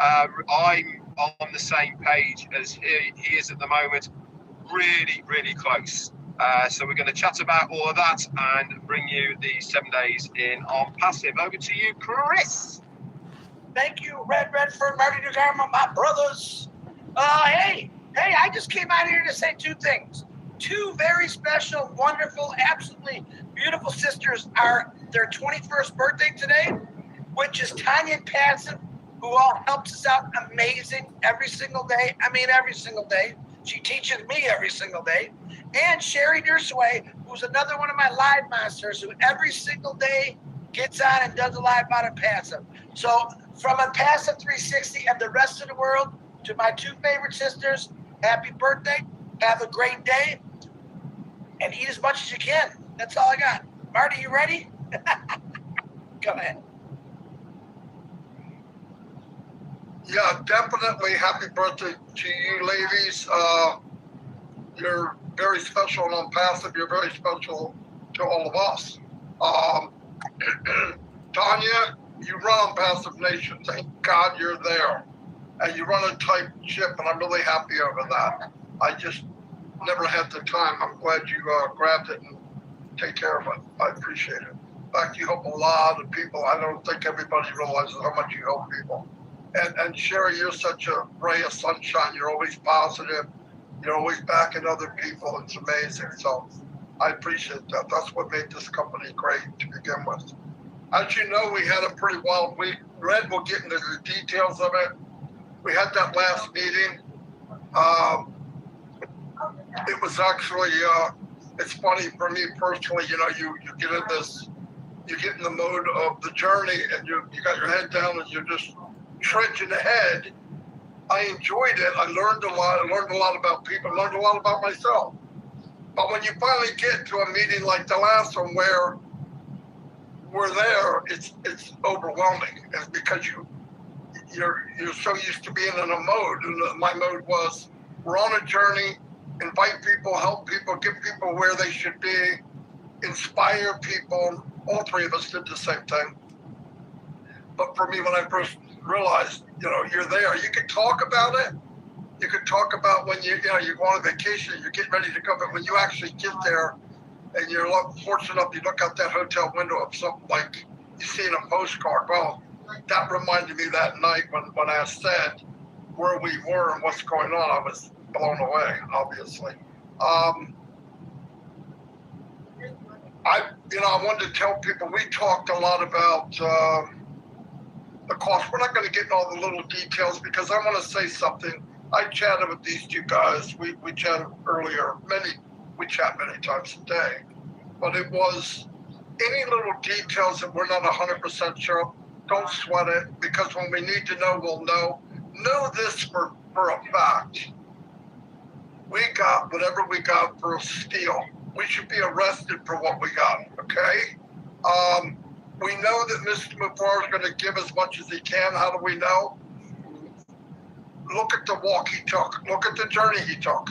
I'm on the same page as he is at the moment, really, really close. So we're going to chat about all of that and bring you the 7 days in Onpassive. Over to you, Chris. Thank you, Red Redford, Marty DeGarmo, my brothers. Hey, I just came out here to say two things. Two very special, wonderful, absolutely beautiful sisters are their 21st birthday today, which is Tanya and Passive, who all helps us out amazing every single day. I mean, every single day. She teaches me every single day. And Sherry Dersway, who's another one of my live masters, who every single day gets on and does a live out of Passive. So from Onpassive 360 and the rest of the world to my two favorite sisters, happy birthday. Have a great day. And eat as much as you can. That's all I got. Marty, you ready? Go ahead. Yeah, definitely happy birthday to you ladies. You're very special on Onpassive. You're very special to all of us. Tanya, you run Onpassive Nation. Thank God you're there. And you run a tight ship, and I'm really happy over that. I just never had the time. I'm glad you grabbed it and take care of it. I appreciate it. In fact, you help a lot of people. I don't think everybody realizes how much you help people. And Sherry, you're such a ray of sunshine. You're always positive. You're always backing other people. It's amazing. So I appreciate that. That's what made this company great to begin with. As you know, we had a pretty wild week. Red will get into the details of it. We had that last meeting. It was actually, it's funny for me personally, you know, you get in this, you get in the mode of the journey and you got your head down and you're just trudging ahead. I enjoyed it. I learned a lot. I learned a lot about people. I learned a lot about myself. But when you finally get to a meeting like the last one where we're there, it's overwhelming. It's because you're so used to being in a mode. And my mode was, we're on a journey, invite people, help people, get people where they should be, inspire people. All three of us did the same thing. But for me, when I first realized, you know, you're there, you can talk about it. You can talk about when you go on vacation, you're getting ready to go, but when you actually get there and you're fortunate enough, you look out that hotel window of something like you see in a postcard. Well, that reminded me that night when I said where we were and what's going on. I was blown away, obviously. I wanted to tell people, we talked a lot about the cost. We're not going to get into all the little details because I want to say something. I chatted with these two guys. We chatted earlier. We chat many times a day. But it was any little details that we're not 100% sure of, don't sweat it, because when we need to know, we'll know. Know this for a fact. We got whatever we got for a steal. We should be arrested for what we got, okay? We know that Mr. Mubarak is going to give as much as he can. How do we know? Look at the walk he took. Look at the journey he took.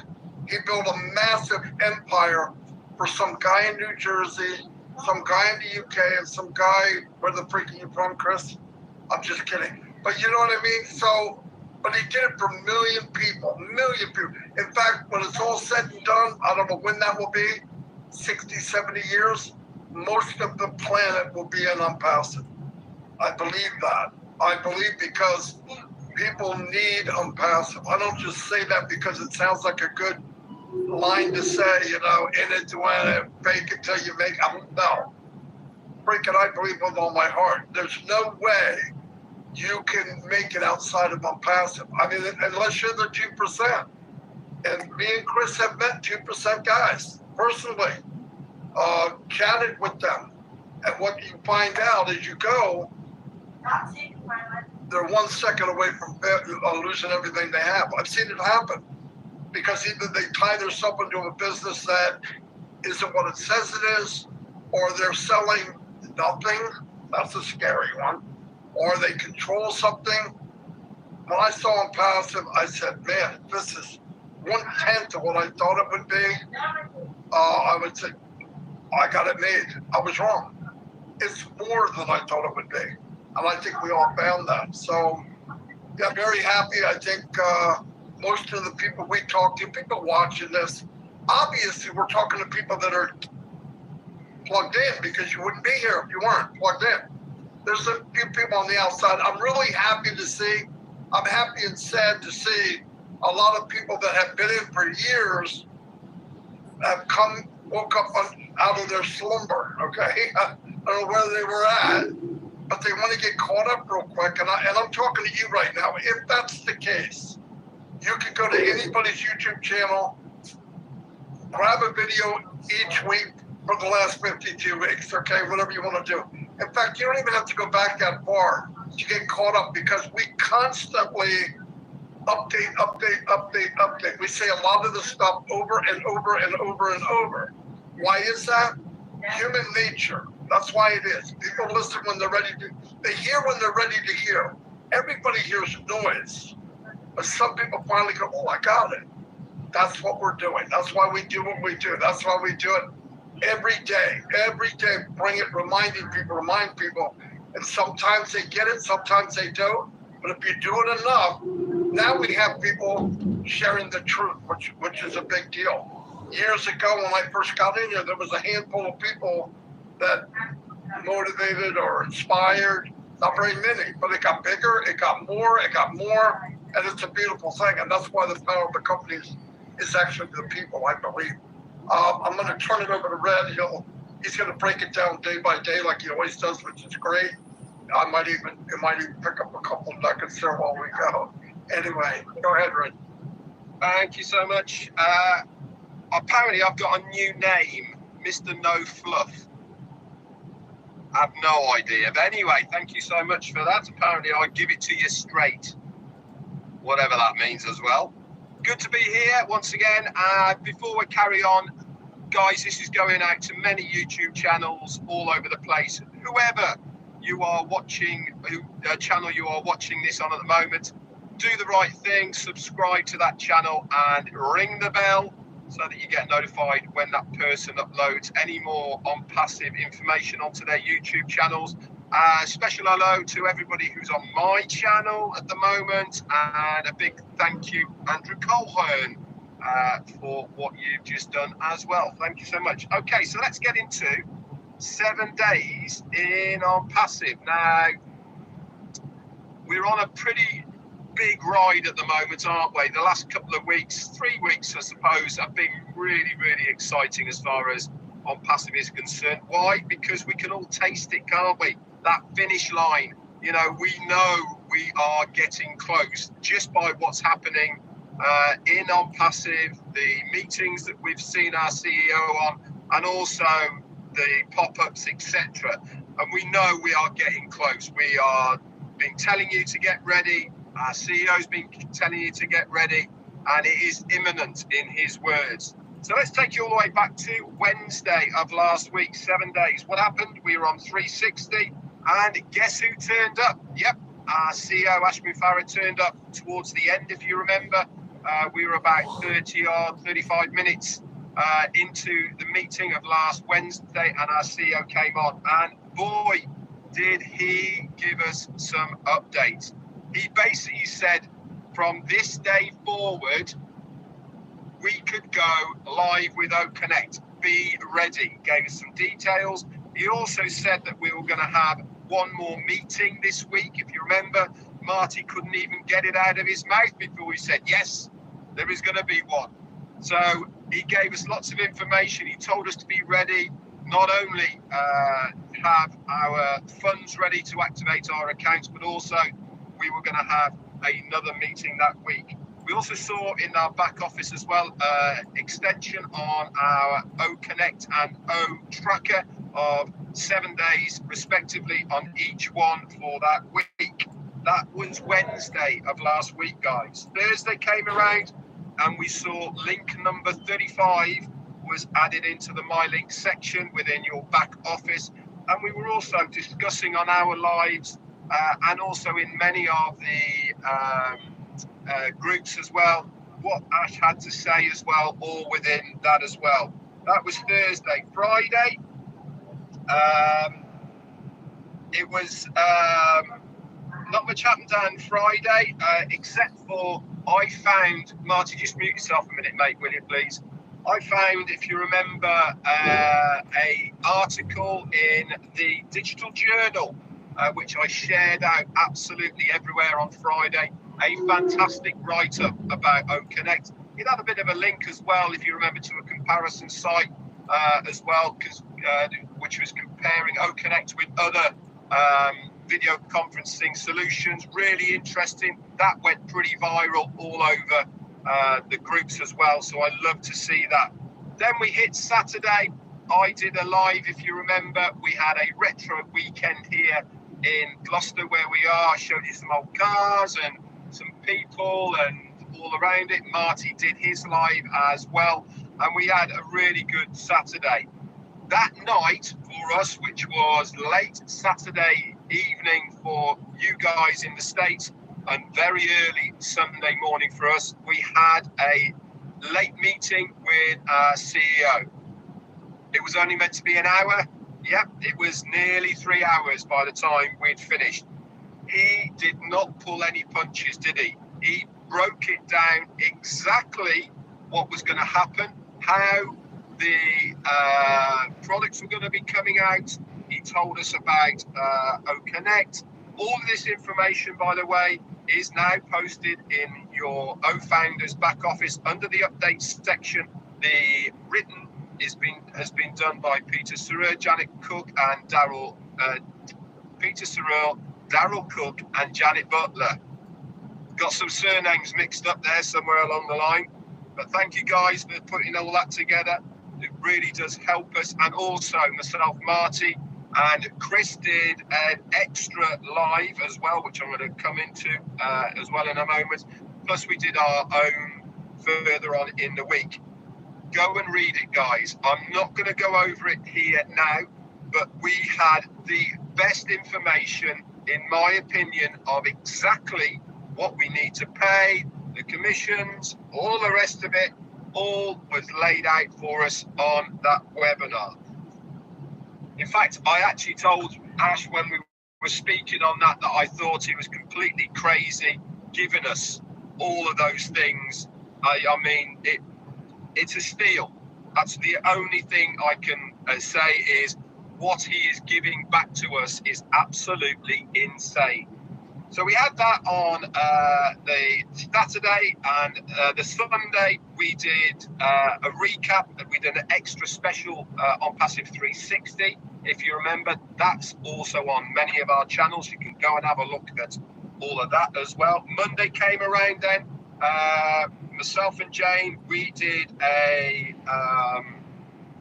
He built a massive empire for some guy in New Jersey, some guy in the UK, and some guy, where the freak are you from, Chris? I'm just kidding. But you know what I mean? So, but he did it for a million people. In fact, when it's all said and done, I don't know when that will be, 60, 70 years, most of the planet will be in Onpassive. I believe that. I believe because people need Onpassive. I don't just say that because it sounds like a good line to say, in it to win it, fake it till you make it. No. Freaking, I believe with all my heart. There's no way you can make it outside of Onpassive. I mean, unless you're the 2%. And me and Chris have met 2% guys personally, chatted with them. And what you find out as you go, they're 1 second away from losing everything they have. I've seen it happen because either they tie themselves into a business that isn't what it says it is, or they're selling nothing. That's a scary one. Or they control something. When I saw Onpassive, I said, man, this is 1/10 of what I thought it would be. I would say, I got it made. I was wrong. It's more than I thought it would be. And I think we all found that. So Yeah, very happy. I think most of the people we talk to, people watching this, obviously we're talking to people that are plugged in, because you wouldn't be here if you weren't plugged in. There's a few people on the outside. I'm really happy to see. I'm happy and sad to see a lot of people that have been in for years have woke up out of their slumber. Okay, I don't know where they were at, but they want to get caught up real quick. And I'm talking to you right now. If that's the case, you can go to anybody's YouTube channel, grab a video each week for the last 52 weeks, okay, whatever you want to do. In fact, you don't even have to go back that far to get caught up, because we constantly update. We say a lot of the stuff over and over and over and over. Why is that? Human nature. That's why it is. People listen when they're ready to, they hear when they're ready to hear. Everybody hears noise, but some people finally go, oh, I got it. That's what we're doing. That's why we do what we do. That's why we do it every day, bring it, remind people. And sometimes they get it, sometimes they don't. But if you do it enough, now we have people sharing the truth, which is a big deal. Years ago, when I first got in here, there was a handful of people that motivated or inspired, not very many, but it got bigger, it got more, and it's a beautiful thing. And that's why the power of the companies is actually the people, I believe. I'm going to turn it over to Red. He's going to break it down day by day like he always does, which is great. It might even pick up a couple nuggets there while we go. Anyway, go ahead, Red. Thank you so much. Apparently, I've got a new name, Mr. No Fluff. I have no idea. But anyway, thank you so much for that. Apparently, I give it to you straight, whatever that means as well. Good to be here once again. Before we carry on, guys, this is going out to many YouTube channels all over the place. Whoever you are watching, channel you are watching this on at the moment, do the right thing, subscribe to that channel and ring the bell so that you get notified when that person uploads any more Onpassive information onto their YouTube channels. Special hello to everybody who's on my channel at the moment, and a big thank you, Andrew Colhern, for what you've just done as well. Thank you so much. Okay, so let's get into 7 days in Onpassive. Now, we're on a pretty big ride at the moment, aren't we? The last couple of weeks, 3 weeks, I suppose, have been really, really exciting as far as Onpassive is concerned. Why? Because we can all taste it, can't we? That finish line. You know we are getting close just by what's happening in Onpassive, the meetings that we've seen our CEO on, and also the pop-ups, etc. And we know we are getting close. We are been telling you to get ready. Our CEO's been telling you to get ready, and it is imminent in his words. So let's take you all the way back to Wednesday of last week, 7 days. What happened? We were on 360, and guess who turned up? Yep, our CEO, Ashmi Farah, turned up towards the end, if you remember. We were about 35 minutes into the meeting of last Wednesday, and our CEO came on, and boy, did he give us some updates. He basically said from this day forward, we could go live with OConnect. Be ready. Gave us some details. He also said that we were going to have one more meeting this week. If you remember, Marty couldn't even get it out of his mouth before he said, yes, there is going to be one. So he gave us lots of information. He told us to be ready, not only have our funds ready to activate our accounts, but also we were going to have another meeting that week. We also saw in our back office as well extension on our OConnect and O tracker of 7 days respectively on each one for that week. That was Wednesday of last week, guys. Thursday came around and we saw link number 35 was added into the MyLink section within your back office. And we were also discussing on our lives and also in many of the groups as well, what Ash had to say as well, all within that as well. That was Thursday. Friday, it was not much happened on Friday, except for I found, Marty, just mute yourself a minute, mate, will you please? I found, if you remember, a article in the Digital Journal, which I shared out absolutely everywhere on Friday. A fantastic write-up about OConnect. It had a bit of a link as well, if you remember, to a comparison site as well, which was comparing OConnect with other video conferencing solutions. Really interesting. That went pretty viral all over the groups as well, so I love to see that. Then we hit Saturday. I did a live, if you remember. We had a retro weekend here in Gloucester where we are. I showed you some old cars and some people and all around it. Marty did his live as well, and we had a really good Saturday. That night for us, which was late Saturday evening for you guys in the States and very early Sunday morning for us, we had a late meeting with our CEO. It was only meant to be an hour. Yep, it was nearly 3 hours by the time we'd finished. He did not pull any punches, did he? He broke it down exactly what was going to happen, how the products were going to be coming out. He told us about OConnect. All of this information, by the way, is now posted in your ofounders back office under the updates section. The written has been done by Peter Searle, Janet Cook, and Daryl. Peter Searle, Daryl Cook, and Janet Butler. Got some surnames mixed up there somewhere along the line, but thank you guys for putting all that together. It really does help us. And also myself, Marty, and Chris did an extra live as well, which I'm going to come into as well in a moment. Plus we did our own further on in the week. Go and read it, guys. I'm not going to go over it here now, but we had the best information, in my opinion, of exactly what we need to pay, the commissions, all the rest of it, all was laid out for us on that webinar. In fact, I actually told Ash when we were speaking on that I thought he was completely crazy giving us all of those things. I mean, it's a steal. That's the only thing I can say is what he is giving back to us is absolutely insane. So we had that on the Saturday, and the Sunday we did a recap. We did an extra special Onpassive 360. If you remember, that's also on many of our channels. You can go and have a look at all of that as well. Monday came around then. Myself and Jane, we did a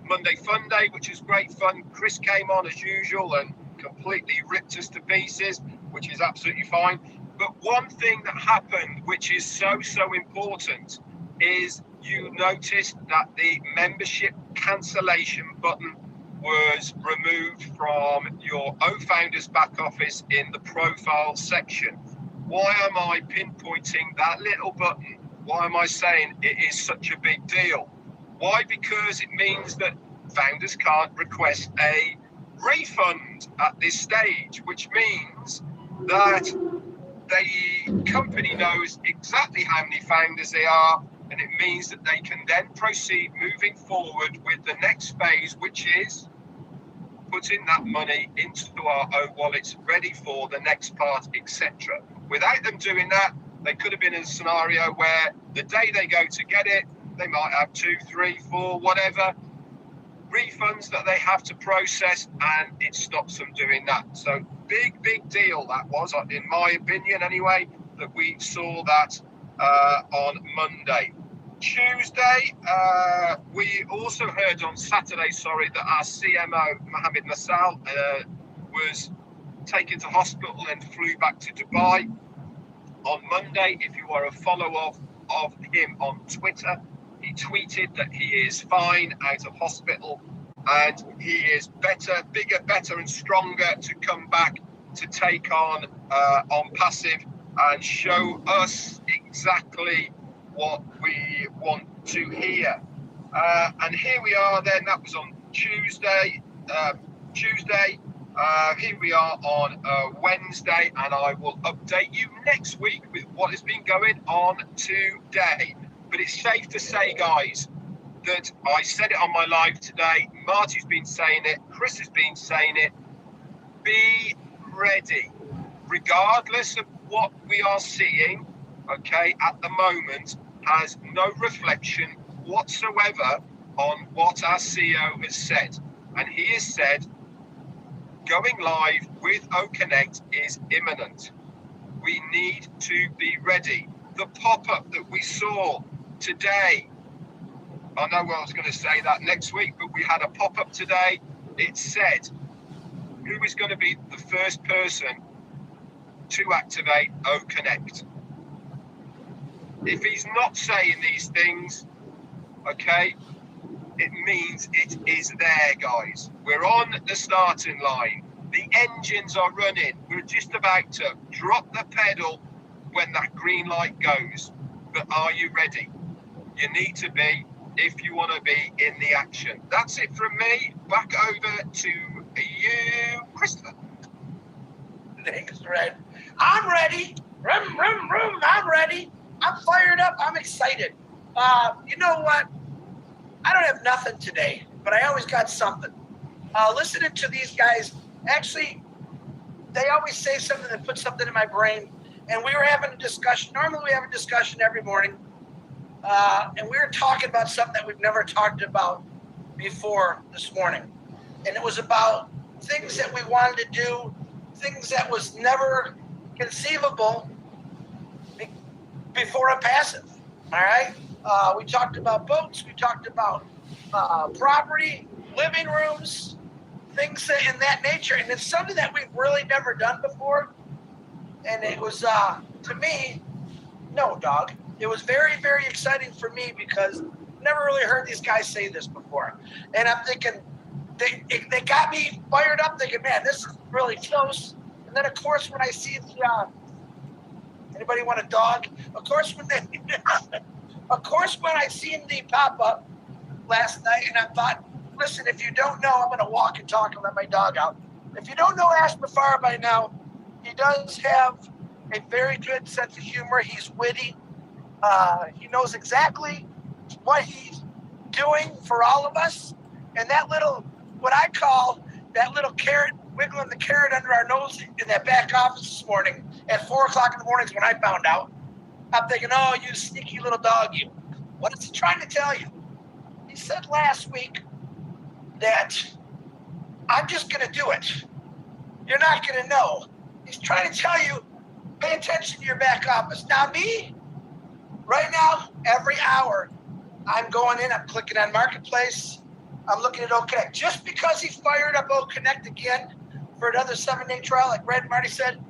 Monday Fun Day, which is great fun. Chris came on as usual and completely ripped us to pieces, which is absolutely fine. But one thing that happened, which is so important, is you noticed that the membership cancellation button was removed from your ofounders back office in the profile section. Why am I pinpointing that little button? Why am I saying it is such a big deal? Why? Because it means that founders can't request a refund at this stage, which means that the company knows exactly how many founders they are, and it means that they can then proceed moving forward with the next phase, which is putting that money into our own wallets, ready for the next part, etc. Without them doing that, they could have been in a scenario where the day they go to get it, they might have 2, 3, 4, whatever refunds that they have to process, and it stops them doing that. So big deal that was, in my opinion anyway, that we saw that on Monday. Tuesday, we also heard on Saturday, that our CMO, Mohammed Nassal, was taken to hospital and flew back to Dubai. On Monday, if you are a follower of him on Twitter, he tweeted that he is fine out of hospital and he is better, bigger, better and stronger to come back to take on Onpassive and show us exactly what we want to hear. And here we are then, that was on Tuesday. Here we are on Wednesday, and I will update you next week with what has been going on today. But it's safe to say, guys, that I said it on my live today. Marty's been saying it. Chris has been saying it. Be ready. Regardless of what we are seeing, okay, at the moment, has no reflection whatsoever on what our CEO has said. And he has said, going live with OConnect is imminent. We need to be ready. The pop-up that we saw today, I know I was going to say that next week, but we had a pop-up today. It said, who is going to be the first person to activate OConnect? If he's not saying these things, okay, it means it is there, guys. We're on the starting line. The engines are running. We're just about to drop the pedal when that green light goes. But are you ready? You need to be if you want to be in the action. That's it from me. Back over to you, Christopher. Thanks, Red. I'm ready. Vroom, vroom, vroom. I'm ready. I'm fired up. I'm excited. You know what? I don't have nothing today, but I always got something. Listening to these guys, actually, they always say something that puts something in my brain. And we were having a discussion. Normally, we have a discussion every morning. And we were talking about something that we've never talked about before this morning. And it was about things that we wanted to do, things that was never conceivable before Onpassive. All right? We talked about boats. We talked about property, living rooms, things in that nature. And it's something that we've really never done before. And it was, to me, no, dog. It was very, very exciting for me because I've never really heard these guys say this before. And I'm thinking, they got me fired up thinking, man, this is really close. And then, of course, when I see the, anybody want a dog? Of course, when I seen the pop-up last night, and I thought, listen, if you don't know, I'm going to walk and talk and let my dog out. If you don't know Ash Mafar by now, he does have a very good sense of humor. He's witty. He knows exactly what he's doing for all of us. And that little, what I call that little carrot, wiggling the carrot under our nose in that back office this morning at 4 o'clock in the morning is when I found out. I'm thinking, oh, you sneaky little dog, you. What is he trying to tell you? He said last week that I'm just going to do it. You're not going to know. He's trying to tell you, pay attention to your back office. Now me, right now, every hour, I'm going in, I'm clicking on Marketplace, I'm looking at OConnect. Just because he fired up OConnect again for another 7-day trial, like Red and Marty said,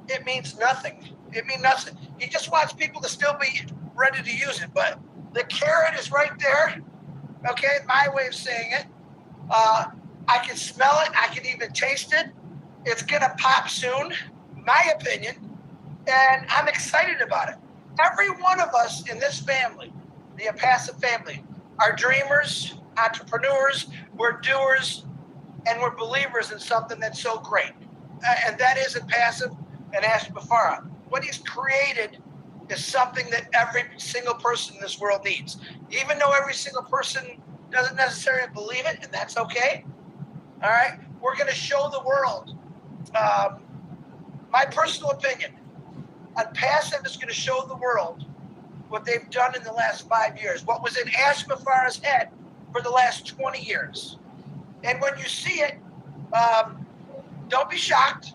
it means nothing. It means nothing. He just wants people to still be ready to use it. But the carrot is right there. Okay, my way of saying it. I can smell it. I can even taste it. It's going to pop soon, my opinion. And I'm excited about it. Every one of us in this family, the Onpassive family, are dreamers, entrepreneurs, we're doers, and we're believers in something that's so great. And that is Onpassive and Ash Mafar. What he's created is something that every single person in this world needs. Even though every single person doesn't necessarily believe it, and that's okay. All right? We're going to show the world. My personal opinion, Onpassive is going to show the world what they've done in the last 5 years, what was in Ash Mafar's head for the last 20 years. And when you see it, don't be shocked.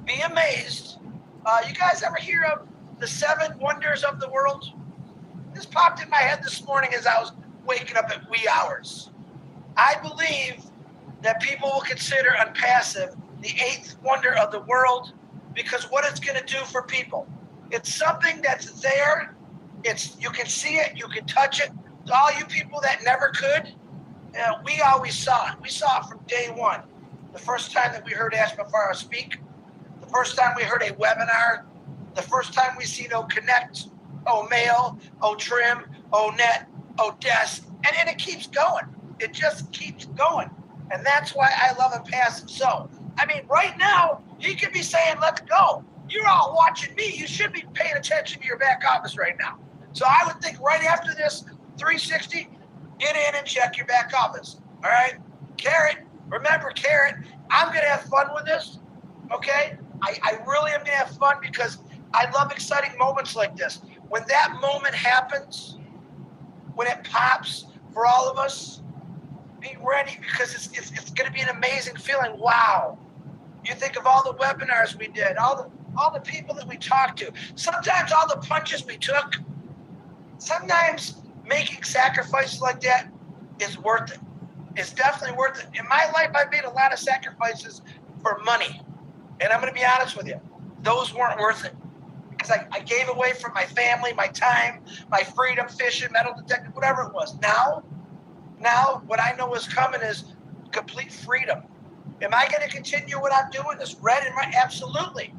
Be amazed. You guys ever hear of the 7 wonders of the world? This popped in my head this morning as I was waking up at wee hours. I believe that people will consider Onpassive the 8th wonder of the world because what it's going to do for people. It's something that's there. You can see it. You can touch it. To all you people that never could, we always saw it. We saw it from day one. The first time that we heard Ash Mafar speak, the first time we heard a webinar, the first time we seen OConnect, OMail, OTrim, ONet, ODesk, and it keeps going. It just keeps going. And that's why I love Onpassive. So, I mean, right now, he could be saying, let's go. You're all watching me. You should be paying attention to your back office right now. So I would think right after this 360, get in and check your back office. All right? Carrot, remember, Carrot, I'm going to have fun with this. Okay? I really am going to have fun because I love exciting moments like this. When that moment happens, when it pops for all of us, be ready because it's going to be an amazing feeling. Wow. You think of all the webinars we did, all the people that we talked to, sometimes all the punches we took, sometimes making sacrifices like that is worth it. It's definitely worth it. In my life, I've made a lot of sacrifices for money. And I'm going to be honest with you, those weren't worth it. Because I gave away from my family, my time, my freedom, fishing, metal detecting, whatever it was. Now, what I know is coming is complete freedom. Am I going to continue what I'm doing? This red and right? Absolutely.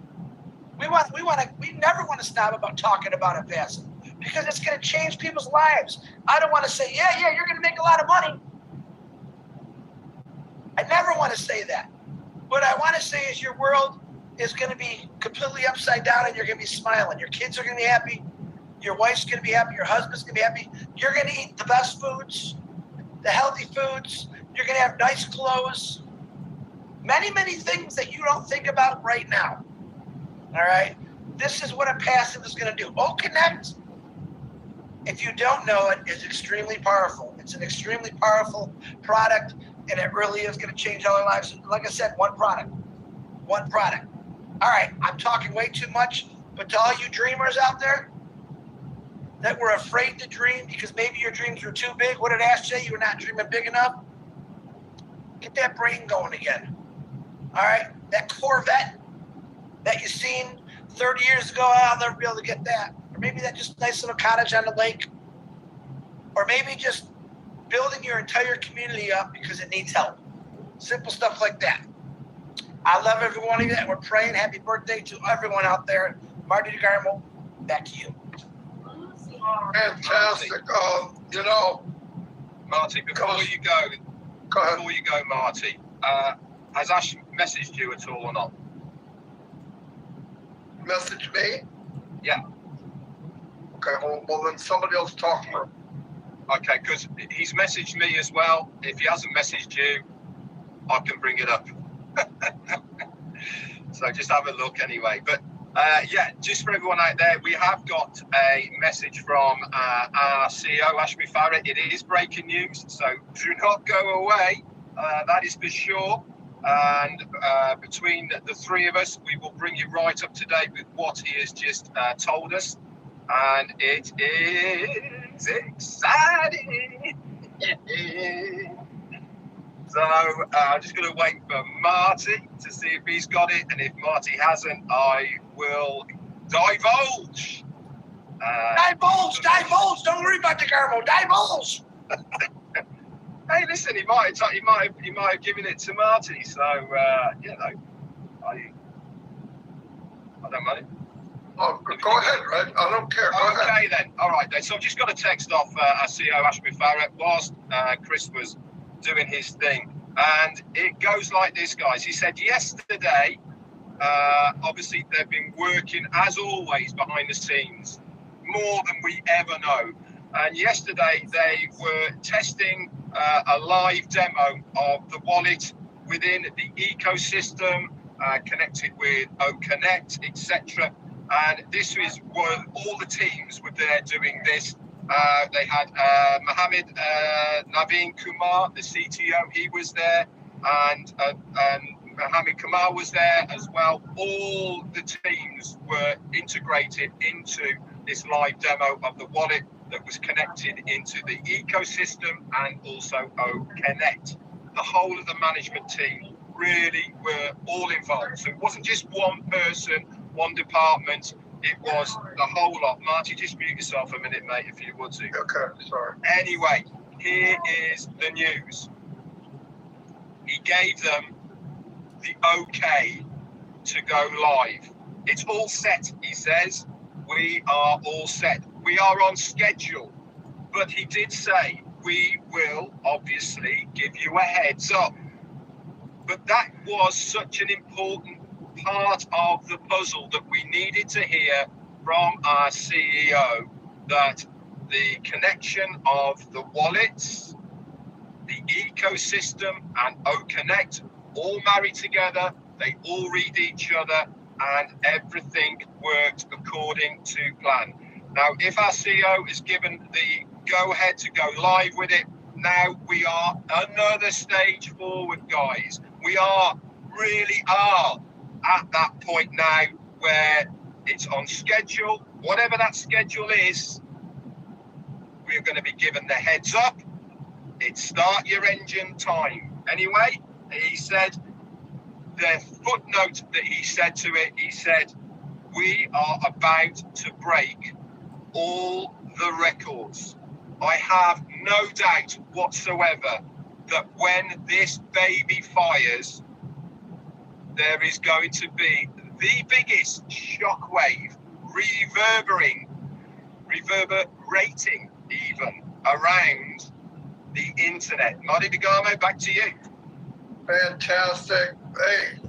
We never want to stop about talking about Onpassive because it's going to change people's lives. I don't want to say, yeah, you're going to make a lot of money. I never want to say that. What I want to say is your world is going to be completely upside down and you're going to be smiling. Your kids are going to be happy. Your wife's going to be happy. Your husband's going to be happy. You're going to eat the best foods, the healthy foods. You're going to have nice clothes. Many, many things that you don't think about right now. All right? This is what Onpassive is going to do. OConnect, if you don't know it, is extremely powerful. It's an extremely powerful product, and it really is going to change all our lives. Like I said, one product. One product. All right, I'm talking way too much, but to all you dreamers out there that were afraid to dream because maybe your dreams were too big, what did Ash say? You were not dreaming big enough? Get that brain going again. All right, that Corvette that you seen 30 years ago, I'll never be able to get that. Or maybe that just nice little cottage on the lake. Or maybe just building your entire community up because it needs help. Simple stuff like that. I love every one of you, and we're praying happy birthday to everyone out there. Marty DeGarmo, back to you. Fantastic. Marty, before you go ahead. Marty, has Ash messaged you at all or not? Message me? Yeah. Okay, well then somebody else talk to her. Okay, because he's messaged me as well. If he hasn't messaged you, I can bring it up. So just have a look anyway. But just for everyone out there, we have got a message from our CEO, Ashmi Farah. It is breaking news, so do not go away. That is for sure. And between the three of us, we will bring you right up to date with what he has just told us. And it is exciting. So I'm just going to wait for Marty to see if he's got it. And if Marty hasn't, I will divulge. Divulge. Don't worry about the Garmo. Divulge. Hey, listen, he might have given it to Marty. So, I don't mind. Oh, go ahead, Red. I don't care. Go ahead. Okay, then. All right, then. So I've just got a text off our CEO, Ashmi Farah, whilst Chris was doing his thing. And it goes like this, guys. He said yesterday, obviously, they've been working, as always, behind the scenes, more than we ever know. And yesterday, they were testing a live demo of the wallet within the ecosystem, connected with OConnect, etc. And this was all the teams were there doing this. They had Mohammed Naveen Kumar, the CTO, he was there, and Mohammed Kumar was there as well. All the teams were integrated into this live demo of the wallet that was connected into the ecosystem and also OConnect. The whole of the management team really were all involved. So it wasn't just one person, one department, it was the whole lot. Marty, just mute yourself a minute, mate, if you would to. Okay, sorry. Anyway, here is the news. He gave them the okay to go live. It's all set, he says. We are all set. We are on schedule. But he did say, we will obviously give you a heads up. But that was such an important part of the puzzle that we needed to hear from our CEO, that the connection of the wallets, the ecosystem, and OConnect all marry together, they all read each other, and everything worked according to plan. Now, if our CEO is given the go-ahead to go live with it, now we are another stage forward, guys. We really are at that point now where it's on schedule. Whatever that schedule is, we're going to be given the heads up. It's start your engine time. Anyway, he said, the footnote that he said to it, he said, we are about to break all the records. I have no doubt whatsoever that when this baby fires, there is going to be the biggest shockwave reverberating even around the internet. Marty DeGarmo, back to you. Fantastic. Hey,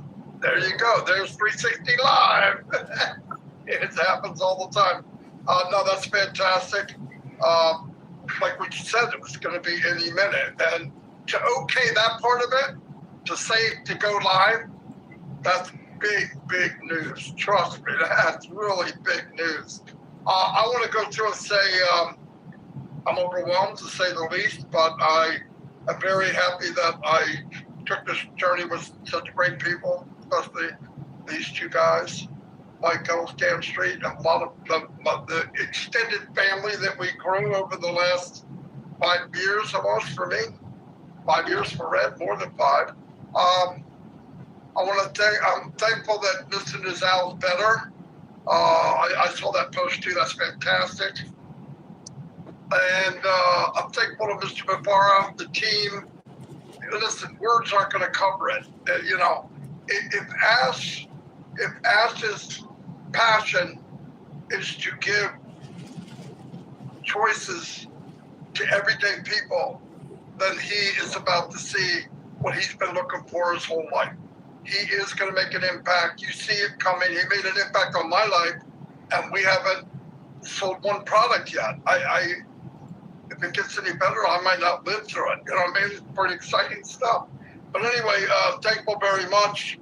there you go. There's 360 Live. It happens all the time. No, that's fantastic. Like what you said, it was going to be any minute. And to okay that part of it, to say to go live, that's big news. Trust me, that's really big news. I want to go through and say I'm overwhelmed, to say the least, but I am very happy that I took this journey with such great people, especially these two guys, Michael Stan Street, and a lot of the extended family that we grew over the last 5 years almost for me. 5 years for Red, more than 5. I want to I'm thankful that Mr. Nizal is better. I saw that post too. That's fantastic. And I'm thankful to Mr. Mabara, the team. Listen, words aren't going to cover it. If Ash's passion is to give choices to everyday people, then he is about to see what he's been looking for his whole life. He is going to make an impact. You see it coming. He made an impact on my life, and we haven't sold one product yet. If it gets any better, I might not live through it. You know what I mean? It's pretty exciting stuff. But anyway, thankful very much.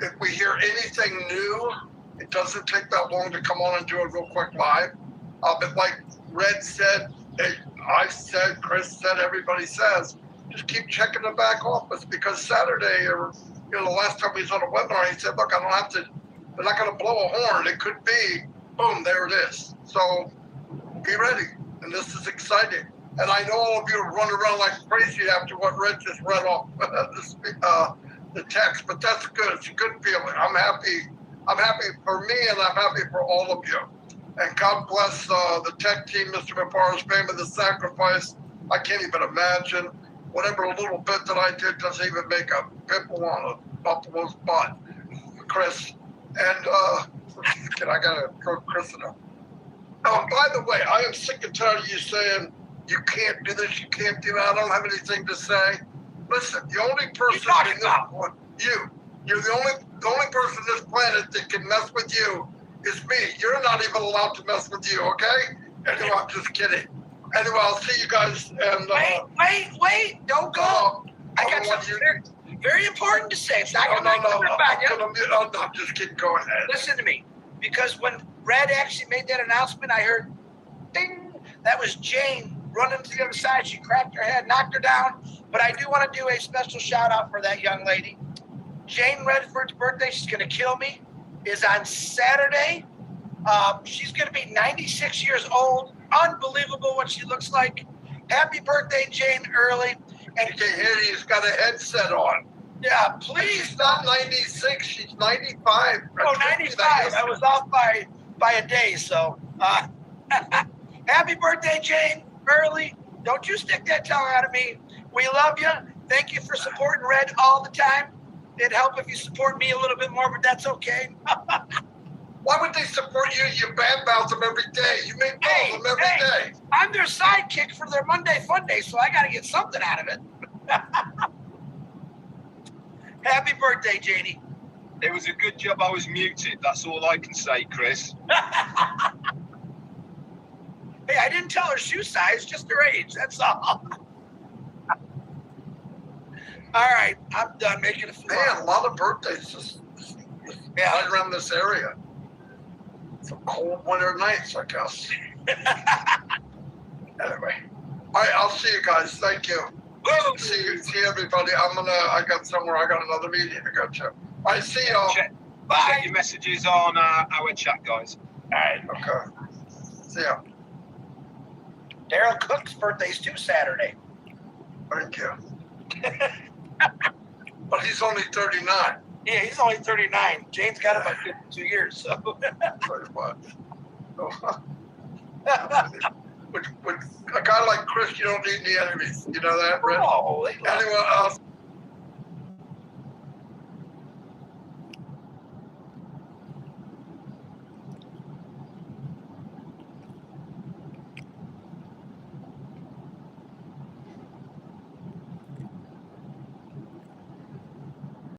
If we hear anything new, it doesn't take that long to come on and do a real quick live. But like Red said, I said, Chris said, everybody says, just keep checking the back office, because Saturday, or the last time we was on a webinar, he said, look, I don't have to, they're not going to blow a horn. It could be, boom, there it is. So be ready. And this is exciting. And I know all of you run around like crazy after what Red just read off the text, but that's good. It's a good feeling. I'm happy. I'm happy for me, and I'm happy for all of you. And God bless the tech team, Mr. Mapara's fame of the sacrifice. I can't even imagine. Whatever little bit that I did doesn't even make a pimple on a buffalo's butt, Chris. And I gotta throw Chris in there. By the way, I am sick and tired of you saying you can't do this, you can't do that. I don't have anything to say. Listen, the only person in this one, you're the only person on this planet that can mess with you is me. You're not even allowed to mess with you, okay? Anyway, I'm just kidding. Anyway, I'll see you guys. And wait, don't go. I got something very important to say. It's not I'm just kidding. Go ahead. Listen to me, because when Red actually made that announcement, I heard, ding. That was Jane running to the other side. She cracked her head, knocked her down. But I do want to do a special shout out for that young lady. Jane Redford's birthday, she's going to kill me, is on Saturday. She's going to be 96 years old. Unbelievable what she looks like. Happy birthday, Jane, early. And he's got a headset on. Yeah, please. She's not 96, she's 95. Oh, 95. I was off by a day, so. Happy birthday, Jane, early. Don't you stick that tongue out of me. We love you. Thank you for supporting Red all the time. It'd help if you support me a little bit more, but that's okay. Why would they support you? You badmouth them every day. You make fun of them every day. I'm their sidekick for their Monday Fun Day, so I got to get something out of it. Happy birthday, Janie. It was a good job I was muted. That's all I can say, Chris. Hey, I didn't tell her shoe size, just her age. That's all. All right, I'm done making a fool. Man, a lot of birthdays just right around this area. Some cold winter nights, I guess. Anyway, all right, I'll see you guys. Thank you. See everybody. I got another meeting to go to. I see y'all. Check Bye. your messages on our chat, guys. All right. Okay. See ya. Daryl Cook's birthday's too Saturday. Thank you. But he's only 39. Yeah, he's only 39. Jane's got about 52 years, so. Pretty much. With a guy like Chris, you don't need any enemies. You know that, Brett? Oh, Anyone else?